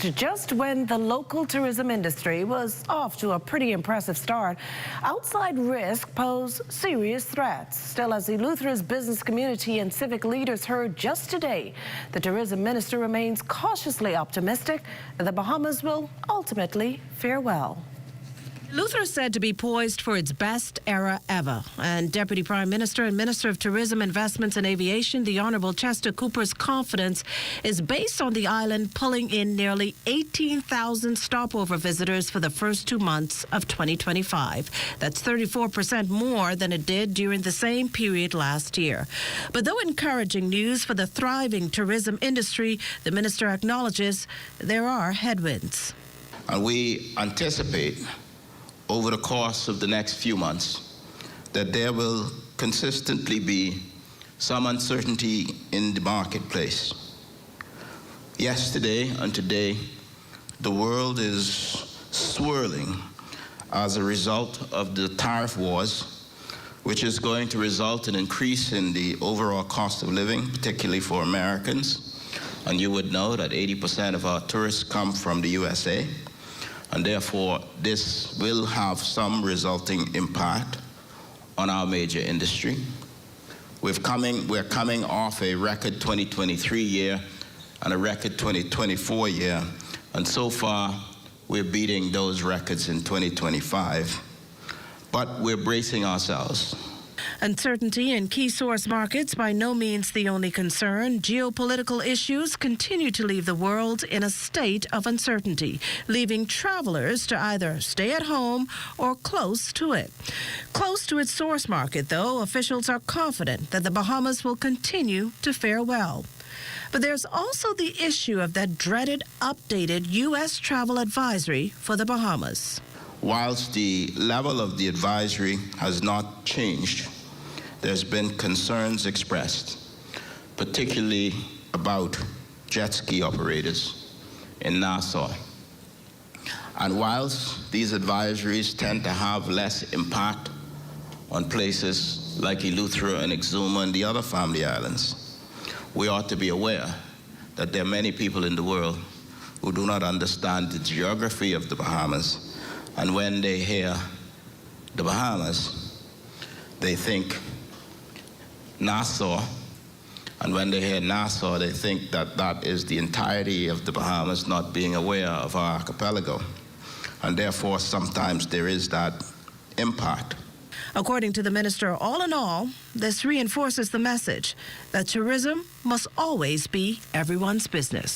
Just when the local tourism industry was off to a pretty impressive start, outside risk posed serious threats. Still, as Eleuthera's business community and civic leaders heard just today, the tourism minister remains cautiously optimistic that the Bahamas will ultimately fare well. Eleuthera is said to be poised for its best era ever, and Deputy Prime Minister and Minister of Tourism, Investments and Aviation, the Honourable Chester Cooper's confidence is based on the island pulling in nearly 18,000 stopover visitors for the first 2 months of 2025. That's 34% more than it did during the same period last year. But though encouraging news for the thriving tourism industry, the minister acknowledges there are headwinds. And we anticipate over the course of the next few months that there will consistently be some uncertainty in the marketplace. Yesterday and today, the world is swirling as a result of the tariff wars, which is going to result in an increase in the overall cost of living, particularly for Americans. And you would know that 80% of our tourists come from the USA. And therefore, this will have some resulting impact on our major industry. We're coming off a record 2023 year and a record 2024 year, and so far we're beating those records in 2025. But we're bracing ourselves. Uncertainty in key source markets by no means the only concern. Geopolitical issues continue to leave the world in a state of uncertainty, leaving travelers to either stay at home or close to it. Close to its source market, though, officials are confident that the Bahamas will continue to fare well. But there's also the issue of that dreaded updated U.S. travel advisory for the Bahamas. Whilst the level of the advisory has not changed, there's been concerns expressed, particularly about jet ski operators in Nassau. And whilst these advisories tend to have less impact on places like Eleuthera and Exuma and the other family islands, we ought to be aware that there are many people in the world who do not understand the geography of the Bahamas, and when they hear the Bahamas, they think Nassau, and when they hear Nassau, they think that that is the entirety of the Bahamas, not being aware of our archipelago. And therefore, sometimes there is that impact. According to the minister, all in all, this reinforces the message that tourism must always be everyone's business.